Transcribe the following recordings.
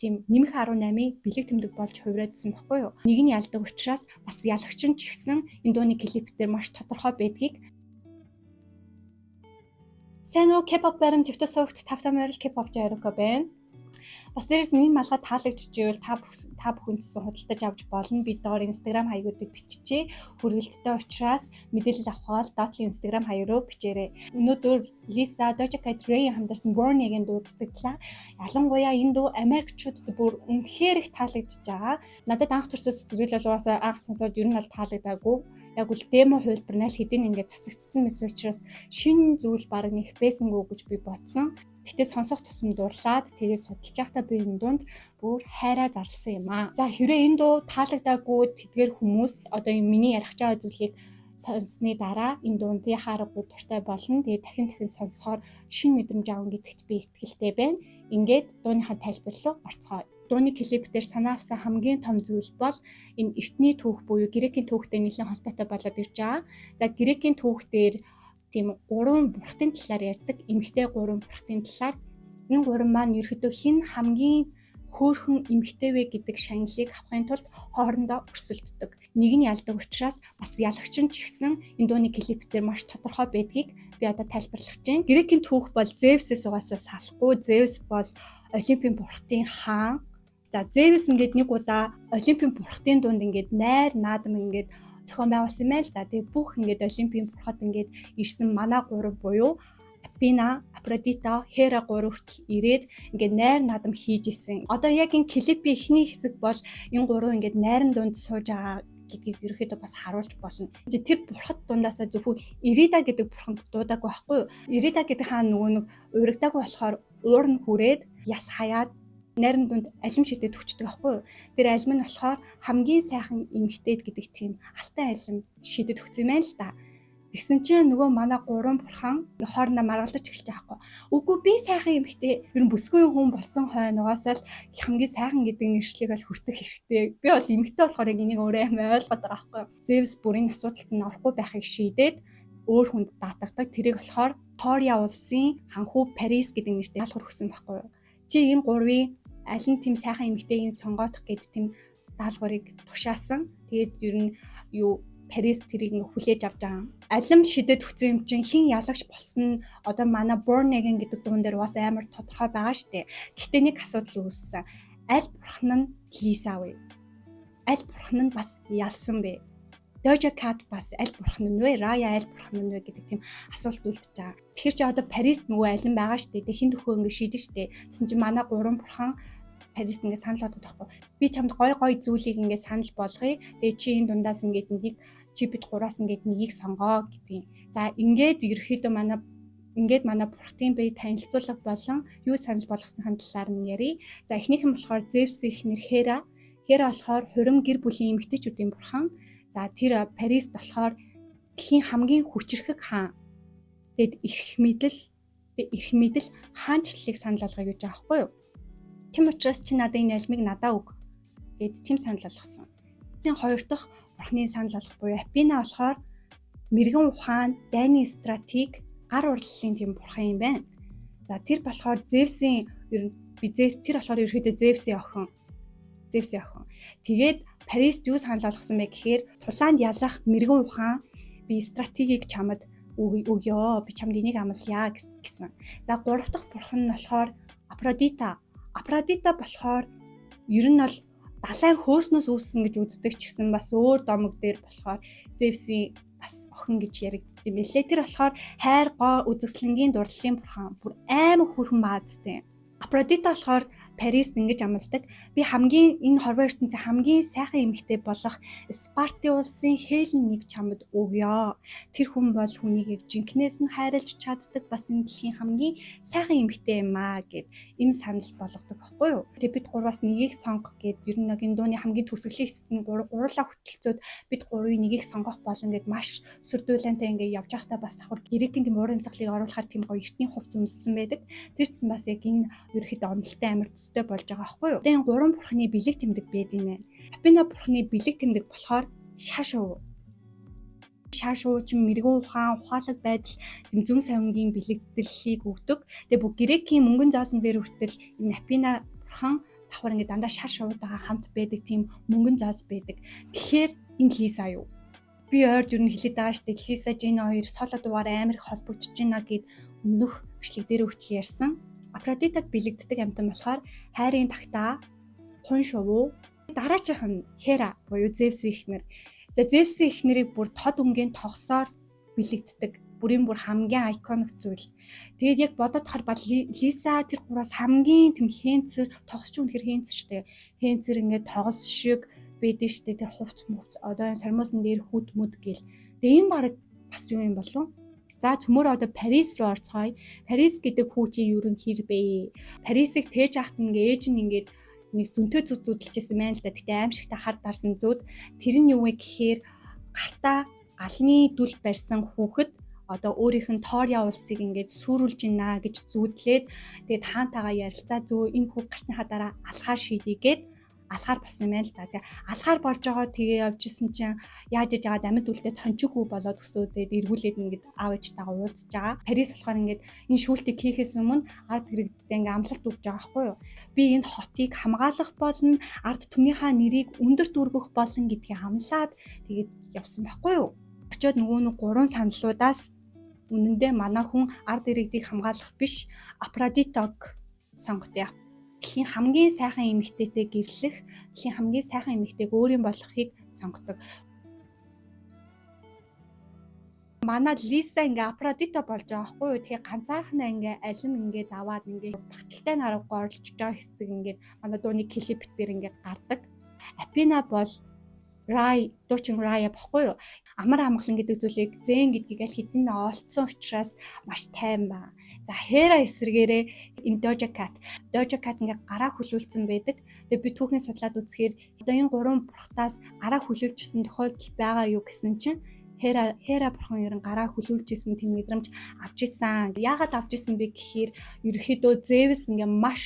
тийм нэмэх 18-ыг бэлэг тэмдэг болж хувирагдсан байхгүй юу? Нэг нь ялдаг учраас бас ялагч нь ч гэсэн энэ дууны клип дээр маш тодорхой байдгийг. Сайн уу, K-pop баримт төвтө суугт тавтаа морил K-pop жаарука байна. Бас дээрээс миний малгай таалагдчихвэл та бүхэнээс худалдаж авч болно. Би доор Instagram хаягуудыг биччихье. Хүргэлттэй учраас мэдээлэл авах бол доотлын Instagram хаяг руу бичээрэй. Өнөөдөр Lisa, Doja Cat, Ray хамтарсан Born Again дуудцагдлаа. Ялангуяа энэ дуу Америкчуудад бүр үнэхээр их таалагдчихж байгаа. Надад анх төрсөн сэтгэл бол угаасаа анх сонсоод ер нь бол таалагдаагүй. Яг үл демо хувилбар найл хэдийн ингээд цацагдсан мэс учраас шинэ зүйл баг нэх байсангүй гэж би бодсон. Тэгтээ сонсох тусам дурлаад тэгээд судалж байхдаа би энэ дунд бүр хайраа зарласан юм аа. За хэрвээ энэ дуу таалагдаагүй тэдгээр хүмүүс одоо миний ярих байгаа зүйлийг сонссны дараа энэ дундынхаа аргагүй дуртай болно. Тэгээд дахин сонсохоор шинэ мэдрэмж авах гэдэгт би итгэлтэй байна. Ингээд дууныхаа тайлбар руу орцгоё. Дууны клип дээр санаа авсан хамгийн том зүйл бол энэ эртний түүх буюу грекийн түүхтэй нэлээд холбоотой болоод ирж байгаа. За грекийн түүх дээр тийм 3 бурхтын талаар ярьдаг. Эмэгтэй 3 бурхтын талаар. Энэ 3 маань ерөөдөө хин хамгийн хөөрхөн эмэгтэй вэ гэдэг шагналыг авахын тулд хоорондоо өрсөлддөг. Нэг нь ялдаг учраас бас ялагч нь ч гэсэн энэ дууны клип дээр маш тодорхой байдгийг би одоо тайлбарлах чинь. Грекийн түүх бол Зевсээс угаасаа салахгүй. Зевс бол Олимпийн бурхтын хаан. За Зевс ингээд нэг удаа Олимпийн бурхтын дунд ингээд найр наадам ингээд зохион байгуулсан юм л да. Тэгээ бүх ингээд Олимпийн бурхад ингээд ирсэн манай 3 буюу Athena, Aphrodite, Hera 3 хүртэл ирээд ингээд найр наадам хийж исэн. Одоо яг энэ клипийн эхний хэсэг бол энэ 3 ингээд найрын дунд сууж байгаа гэдгийг ерөөхдөө бас харуулж болно. Тэр бурхад дундаасаа зөвхөн Ирида гэдэг бурханд дуудаагүй байхгүй юу? Ирида гэдэг хаан нөгөө нэг урагдаагүй болохоор уур нь хүрээд яс хаяад найрын дунд алим шидэд хүчдэг байхгүй юу? Тэр алим нь болохоор хамгийн сайхан эмэгтэйд гэдэг тийм алтай алим шидэд хүчсэн юм л да. Тэгсэн чинь нөгөө манай 3 бурхан хоорондоо маргалдаж эхэлж байгаа байхгүй. Үгүй би сайхан эмэгтэй ер нь бүсгүй хүн болсон хойно угаасаа л хамгийн сайхан гэдэг нэршлиг бол хүртэх хэрэгтэй. Би бол эмэгтэй болохоор яг энийг өөрөө амар ойлгоод байгаа байхгүй. Зевс бүрийн асуудалд нь орохгүй байхыг шийдээд өөр хүнд даатгадаг. Тэрийг болохоор Троя улсын ханхүү Парис гэдэг нэртэй даалгавар өгсөн байхгүй юу? Чи энэ 3-ын аль нь тийм сайхан эмэгтэйг сонгоодох гэд тийм даалгаврыг тушаасан. Тэгээд ер нь Парис тэрийг хүлээж авч байгаа. Алим шидэд хүчсэн юм чинь хин ялагч болсон нь одоо манай Born Again гэдэг дуун дээр бас амар тодорхой байгаа штэ. Гэхдээ нэг асуудал үүссэн. Аль бурхан нь Лиса вэ? Аль бурхан нь бас ялсан бэ? Doja Cat бас аль бурхан нь вэ? Raya аль бурхан нь вэ гэдэг тийм асуулт үлдэж байгаа. Тэгэхээр чи одоо Парис нөгөө алим байгаа штэ. Тэгээ хин төхөө ингэ шийдэж штэ. Тэсэн чи манай 3 бурхан Парис ингээд санал болгоод байхгүй. Би чамд гой зүйлийг ингээд санал болгоё. Тэгээ чи энэ дундаас ингээд нэгийг чи бид 3-аас ингээд нэгийг сонгоо гэдгийг. За ингээд ерөөхдөө манай бурхтын бие танилцуулга болон юу санал болгосны талаар нь ярий. За эхнийх нь болохоор Зевс эхнэр Хера. Хера болохоор хурим гэр бүлийн эмэгтэйчүүдийн бурхан. За тэр Парис болохоор дэлхийн хамгийн хүчрхэг хаан. Тэгэд эрх мэдэл хаанчлалыг санал болгоё гэж байгаа байхгүй юу? Тэм учраас чи надад энэ альмыг надаа өг гэд тэм санал болгосон. Эцсийн 2 дахь бурхны санал болгох буюу Athena болохоор мэрэгэн ухаан, дайны стратеги, гар урлалын тэм бурхан юм байна. За тэр болохоор Зевсийн тэр болохоор ерөөдөө Зевсийн охин. Тэгээд Парис юу санал болгосон бэ гэхээр тулаанд ялах мэрэгэн ухаан би стратегийг чамд өгөө. Би чамд энийг амлая гэсэн. За 3 дахь бурхан нь болохоор Aphrodite болохоор ер нь бол далайн хөөснөөс үүссэн гэж үздэг ч гэсэн бас өөр домог дээр болохоор Зевсийн бас охин гэж яригддаг юм билээ. Тэр болохоор хайр гоо үзэсгэлэнгийн дурлалын бурхан. Бүр аймаг хүрхэн маадтай. Aphrodite болохоор Парист ингэж амладаг. Би хамгийн энэ хорвоо ертөнцийн хамгийн сайхан эмэгтэй болох Спартын улсын Хеленийг чамд өгье. Тэр хүн бол хүнийг жинкнээс нь хайрлаж чаддаг бас энэ дэлхийн хамгийн сайхан эмэгтэй юм аа гэд энэ санал болгодог байхгүй юу. Тэгээ бид 3-аас нэгийг сонгох гэд ер нь энэ дууны хамгийн төгсгөлийн хэсэгт нь гурлаа хөтөлцөөд бид 3-ыг нэгийг сонгох болно гэд маш сүрдүүлэнтэй ингээ явж байхдаа бас давхар грекийн тийм уран цаглыг оруулахаар тийм гоё эртний хувц өмссөн байдаг. Тэр чинь бас яг энэ ерөөхдөө онолтой амар төстэй болж байгаа байхгүй юу. Тэгээ 3 бурхны бэлэг тэмдэг байд юм байна. Athena бурхны бэлэг тэмдэг болохоор шашуу чинь мэрэгэн ухаалаг байдал тэм зүүн савингийн бэлэгдлийг өгдөг. Тэгээ бүх грекийн мөнгөн зоосон дээр хүртэл энэ Athena бурхан давхар ингээд дандаа шар шувуудаага хамт байдаг тийм мөнгөн зоос байдаг. Тэгэхээр энэ Лиза юу? Би ойрд юу хэлээд байгаа шүү дээ. Лиза Жина хоёр соло дугаар амар их холбогдож байна гэд өмнөх бичлэг дээр хүртэл ярьсан. Афродитад бэлэгддэг амьтан болохоор хайрын тагтаа, хун шувуу, дараачих нь Хера буюу Зевсийн эхнэр. За Зевсийн эхнэрийг бүр тод өнгийн тогсоор бэлэгддэг. Бүрийн бүр хамгийн iconic зүйл. Тэгээд яг бодоод харбал Лиза тэр гураас хамгийн тэм хэнцэр тогсч үнэхэр хэнцэрчтэй. Хэнцэр ингээд тогос шиг байдэн штэ тэр хувц мөвц одоо сармуусан дээр хүд мүд гэл. Тэгээ энэ баг бас юу юм болов? За цөмөр одоо Парис руу орцгоё. Парис гэдэг хүү чи юу хэр бэ? Парисыг тээж ахт ингээ ээж нь ингээд нэг зүнтэй зүдэлжсэн мэн л да. Гэтэ аимшигтай хар дарсан зүуд. Тэр нь юу вэ гэхээр гартаа галны дүл барьсан хүүхэд одоо өөрийнх нь Тория улсыг ингээд сүрүүлж гинэ гэж зүудлээд тэгээд хаантайгаа ярилцаа зөө энэ хүүг гарсныхаа дараа алхаар шийдийгээд алхаар болсон юм байна л да. Тэгээ алхаар болж байгаа тэгээ явжсэн чинь яаж яж байгаа амьд үлдээ тончих хүү болоод өсөөдээд эргүүлээд ингээд аав ээжтэйгээ уулзж байгаа. Парис болохоор ингээд энэ шүүлтийг хийхээс өмнө ард иргэдтэй ингээд амлалт өгж байгаа байхгүй юу? Би энэ хотыг хамгаалах болно, ард түмнийхээ нэрийг өндөрт өргөх болно гэдгийг амлаад тэгээд явсан байхгүй юу? Очоод нөгөө 3 саналуудаас үнэндээ манай хүн ард иргэдийг хамгаалах биш, Афродитог сонгоё. Дэлхийн хамгийн сайхан эмэгтэйтэй гэрлэх, дэлхийн хамгийн сайхан эмэгтэйг өөрийн болгохыг сонгодог. Манай Лиза ингээ Афродито болж байгаа байхгүй юу? Тэгээ ганцаархнаа ингээ алим ингээ даваад ингээ багталтай нарга горлож байгаа хэсэг ингээ манай дууны клип дээр ингээ гардаг. Апина бол Рай, дуучин Рая баггүй юу? Амар амгалан гэдэг зүйлийг зэн гэдгийг аль хэдийн олцсон учраас маш тайван байна. За Хера эсрэгээрээ энэ Doja Cat ингээ гараа хүлүүлсэн байдаг. Тэгээ би түүхийн судлаад үзэхээр одоо энэ 3 бурхтаас гараа хүлүүлжсэн тохиолдол байгаа юу гэсэн чинь Хера бурхан ерэн гараа хүлүүлжсэн тийм мэдрэмж авч исэн. Яагаад авч исэн бэ гэхээр ерөөхдөө Зевс ингээ маш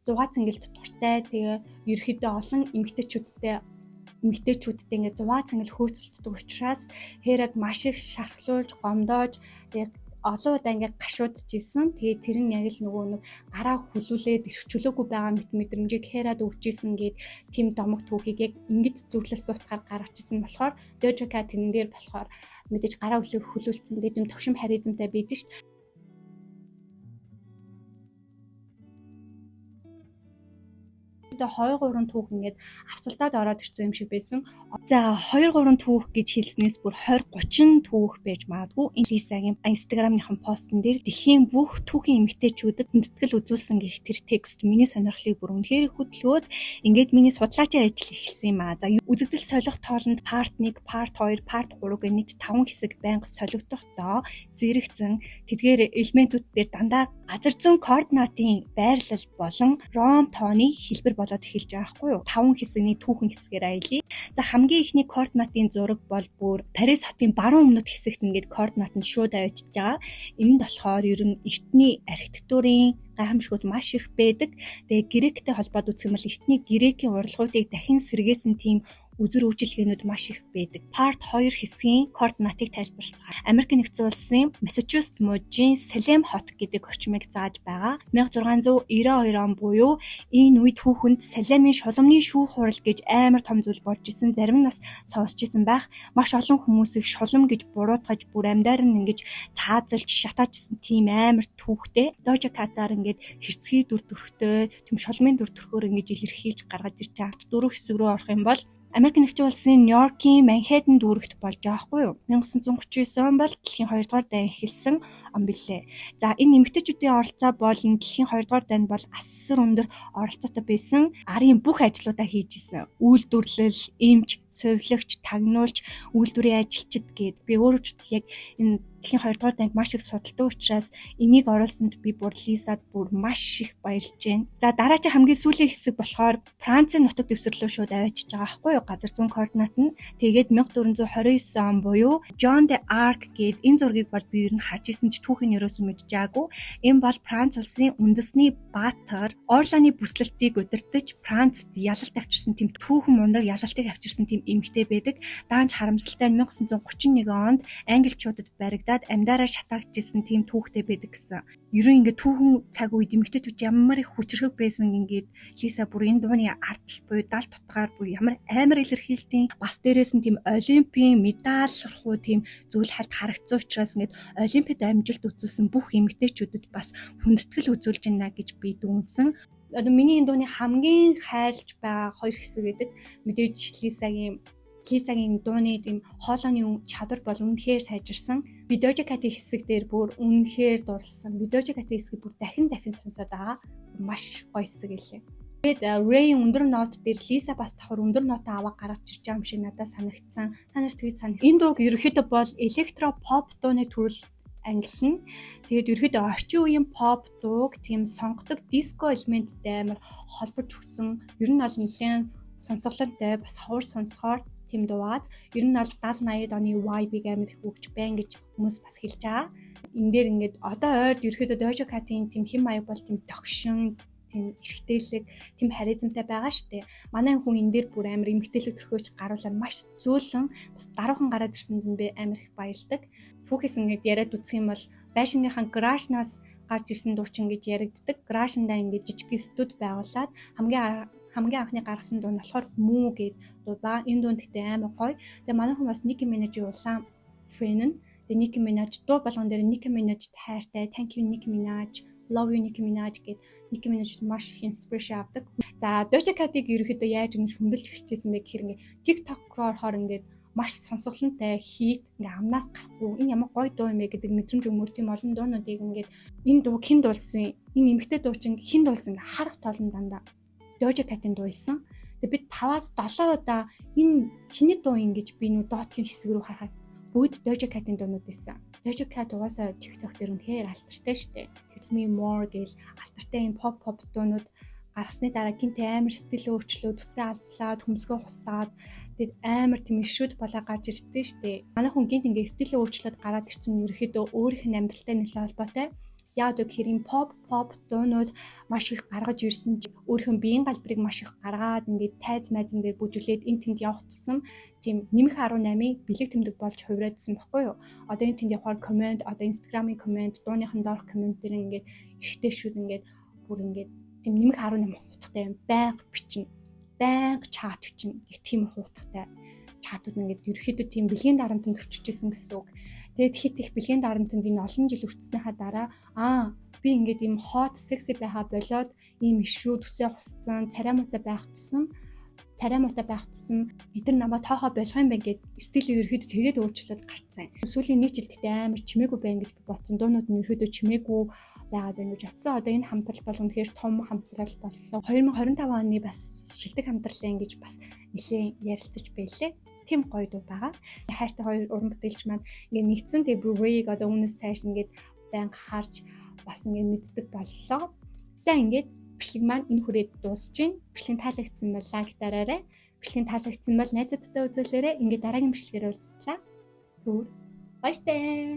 зугаа цэнгэлд дуртай. Тэгээ ерөөхдөө олон эмэгтэйчүүдтэй ингээ зугаа цэнгэл хөөцөлддөг учраас Херад маш их шархлуулж, гомдоож тэгээ олон удаа ингээ гашуудж исэн. Тэгээ тэр нь яг л нөгөө нэг гараа хүлүүлээд эрхчлөөгүй байгаа мэдрэмжийг Херад өгч исэн гээд тийм домог түүхийг яг ингэж зүрлэлс утгаар гаргаж исэн болохоор Doja Cat энэ дээр болохоор мэдээж гараа хүлүүлсэн дээ тийм төгшим харизмтай байдаг шүү дээ. Одоо 2-3 түүх ингээд авсалтаад ороод ирсэн юм шиг байсан. За 2-3 түүх гэж хэлснээс бүр 20-30 түүх байж магадгүй. Энэ Лизагийн Instagram-ийн постн дээр дэлхийн бүх түүхийн эмэгтэйчүүдэд хүндэтгэл үзүүлсэн гэх тэр текст миний сонирхлыг бүр үнэхээр хөдлөөд ингээд миний судлаачийн ажил эхэлсэн юм аа. За үзэгдэл солих тоолонд part 1, part 2, part 3 гэх нийт 5 хэсэг байнга солигдохдоо зэрэгцэн тэдгээр элементүүд дээр дандаа газар зүйн координатын байрлал болон ром тооны хэлбэр болоод эхэлж байгаа байхгүй юу? 5 хэсэгний түүхэн хэсгээр аялье. За хамгийн ихний координатын зураг бол бүр Парис хотын баруун өмнөд хэсэгт ингээд координат нь шууд авчиж байгаа. Энд болохоор ер нь эртний архитектурын гайхамшгууд маш их байдаг. Тэгээ гректэй холбоод үзэх юм бол эртний грекийн урлагуудыг дахин сэргээсэн тийм үзүр үйлчилгээнүүд маш их байдаг. Part 2 хэсгийн координатыг тайлбарлацгаая. Америк нэгдсэн улсын Массачусетс мужийн Салем хот гэдэг орчмыг зааж байгаа. 1692 он буюу энэ үед хүүхэнд Салемийн шулмны шүүх хурал гэж амар том зүйл болж исэн. Зарим нь бас сонсч исэн байх. Маш олон хүмүүсийг шулм гэж буруутгаж бүр амьдаар нь ингэж цаазалж шатаажсэн тийм амар түүхтэй. Doja Cat-аар ингээд хэрцгий дүр төрхтэй, тэм шулмын дүр төрхөөр ингэж илэрхийлж гаргаж ирж байгаа. 4 хэсэг рүү орох юм бол Америк нэгдсэн улсын Нью-Йоркийн Манхэттен дүүрэгт болж байгаа хгүй юу? 1939 он бол дэлхийн 2 дугаар дайн эхэлсэн он билээ. За энэ эмэгтэйчүүдийн оролцоо бол энэ дэлхийн 2 дугаар дайнд бол асар өндөр оролцоотой байсан. Арын бүх ажлуудаа хийж исэн. Үйлдвэрлэл, эмч, сувилагч, тагнуулч, үйлдвэрийн ажилчид гээд би өөрөө ч яг энэ дэлхийн 2 дугаар дайнд маш их судалдаг учраас энийг оруулсанд би бүр Лизад бүр маш их баярлж байна. За дараагийн хамгийн сүүлийн хэсэг болохоор Францын нутаг дэвсгэр рүү шууд аваачиж байгаа байхгүй юу? Газар зүйн координат нь тэгээд 1429 он буюу Joan d'Arc гээд энэ зургийг бол би ер нь харж исэн ч түүхийн ерөөсөө мэдчихээгүй. Энэ бол Франц улсын үндэсний баатар Орлооны бүслэлтийг удирдах Францд ялалт авчирсан тийм түүхэн мундаг ялалтыг авчирсан тийм эмэгтэй байдаг. Даанч харамсалтай нь 1931 онд англичуудад баригдаад уурлаад амьдараа шатаагдчихсэн тийм түүхтэй байдаг гэсэн. Ер нь ингээд түүхэн цаг үед эмэгтэйчүүд ямар их хүчрхэг байсан ингээд Лиса бүр энэ дууны ардтал буюу дал тутгаар буюу ямар амар илэрхийлтийн бас дээрээс нь тийм олимпийн медальрахгүй тийм зүйл хальт харагдсан учраас ингээд олимпиад амжилт үзүүлсэн бүх эмэгтэйчүүдэд бас хүндэтгэл үзүүлж байна гэж би дүнсэн. Одоо миний энэ дууны хамгийн хайрлж байгаа хоёр хэсэг гэдэг мэдээж Лисагийн дууны тийм хоолойны чадвар бол үнэхээр сайжирсан. Би Doja Cat-ийн хэсэг дээр бүр үнэхээр дурлсан. Би Doja Cat-ийн хэсгийг бүр дахин сонсоод байгаа. Маш гоё хэсэг гэлээ. Тэгээд Ray өндөр нот дээр Лиса бас давхар өндөр нотоо аваа гаргаж ирж байгаа юм шиг надад санагдсан. Та нарт тэгж санагдсан. Энэ дууг ерөөхдөө бол электро pop дууны төрөл ангилна. Тэгээд ерөөхдөө орчин үеийн pop дууг тийм сонгодог диско элементтэй амар холбож өгсөн. Ер нь бол нэлээд сонсголонтой бас ховор сонсохоор тийм дуугаад ер нь бол 70-80 оны vibe-ийг амар их өгч байна гэж хүмүүс бас хэлж байгаа. Энэ дээр ингээд одоо ойрд ерөөхдөө Doja Cat-ийн тийм хэм маяг бол тийм догшин, тийм эрэгтэйлэг, тийм харизмтай байгаа штэ. Манай хүн энэ дээр бүр амар эмэгтэйлэг төрхөөж гаруулаад маш зөөлөн бас даруухан гараад ирсэнд нь би амар их баярлдаг. Түүхээс ингээд яриад үзэх юм бол байшингийнхаа гаражнаас гарч ирсэн дуучин гэж яригддаг. Гаражндаа ингээд жижиг студ байгуулад хамгийн анхны гаргасан дуу нь болохоор Moo гэдэг дуу ба. Энэ дуу гэхдээ амар гоё. Тэгээ манай хүн бас Nicki Minaj-ийн улаан фэн нь. Тэгээ Nicki Minaj дуу болгон дээр Nicki Minaj хайртай, thank you Nicki Minaj, love you Nicki Minaj гэд Nicki Minaj маш их инспирэшн авдаг. За Doja Cat-ыг ерөөхдөө яаж ингэж хүндэлж эхэлчихсэн бэ гэхээр ингээд TikTok-роор хоор ингээд маш сонсголонтой хит ингээ амнаас гарахгүй энэ ямар гоё дуу юм бэ гэдэг мэдрэмж өгмөр тийм олон дуунуудыг ингээд энэ дуу хэн дуулсан, энэ эмэгтэй дуучин хэн дуулсан харах тоолн дандаа Doja Cat-ийн дуу исэн. Тэгээ бид 5-7 удаа энэ хиний дуу ингэж би нүү доотлын хэсэг рүү харахад бүгд Doja Cat-ийн дуунууд исэн. Doja Cat угаасаа TikTok дээр үнэхээр алтартай штэ. It's me more гэл алтартай энэ pop дуунууд гаргасны дараа гинт амар стил өөрчлөө, төсөө алцлаад, хөмсгөө хусаад тэгээд амар тийм ишүүд болоо гарч ирсэн штэ. Манай хүн гинт ингээ стил өөрчлөөд гараад ирсэн нь ерөөхдөө өөрийнх нь амьдралтай нэлээд холбоотой. Яагаад гэхээр энэ pop дуунууд маш их гаргаж ирсэн чи өөрийнх нь биеийн галбарыг маш их гаргаад ингээд тайз майзан дээр бүжиглээд энэ тэнд явах тусам тийм нэмэх 18-ийн бэлэг тэмдэг болж хувирагдсан баггүй юу. Одоо энэ тэнд явахаар комент, одоо Instagram-ийн комент, дууныхан доорх комент дээр ингээд ихтэй шүүд ингээд бүр ингээд тийм нэмэх 18 хутгатай юм. Байнга бичнэ. Байнга чат бичнэ. Гэх тийм хутгатай чатууд ингээд ерөөхдөө тийм бэлгийн дарамтанд төрчихжсэн гэсэн үг. Тэгээд хит их бэлгийн дарамтанд энэ олон жил өртснөхаа дараа би ингээд ийм hot sexy байхаа болоод ийм ишүү төсөө хусцсан, цараймуутай байх тусам эдгээр намайг тоохоо болох юм байна гэд стил ерөөхдөө тэгээд өөрчлөлт гарцсан. Сүүлийн нэг жил гэхдээ амар чимээгүй байна гэж бодсон. Дуунууд нь ерөөхдөө чимээгүй байгаад байна гэж бодсон. Одоо энэ хамтрал бол үнэхээр том хамтрал боллоо. 2025 оны бас шилдэг хамтрал гэж бас нэлээд ярилцаж байлээ. Тим гоё дуу байгаа. Хайртай хоёр уран бүтээлч маань ингээд нэгдсэн тэг Ray-г одоо өмнөөс цааш ингээд байнга харж бас ингээд мэддэг боллоо. За ингээд бичлэг маань энэ хүрээд дуусч байна. Бичлэг таалагдсан бол лайк дараарай. Бичлэг таалагдсан бол найзуудтай үзүүлээрэй. Ингээд дараагийн бичлэгээр уулзлаа. Баяртай.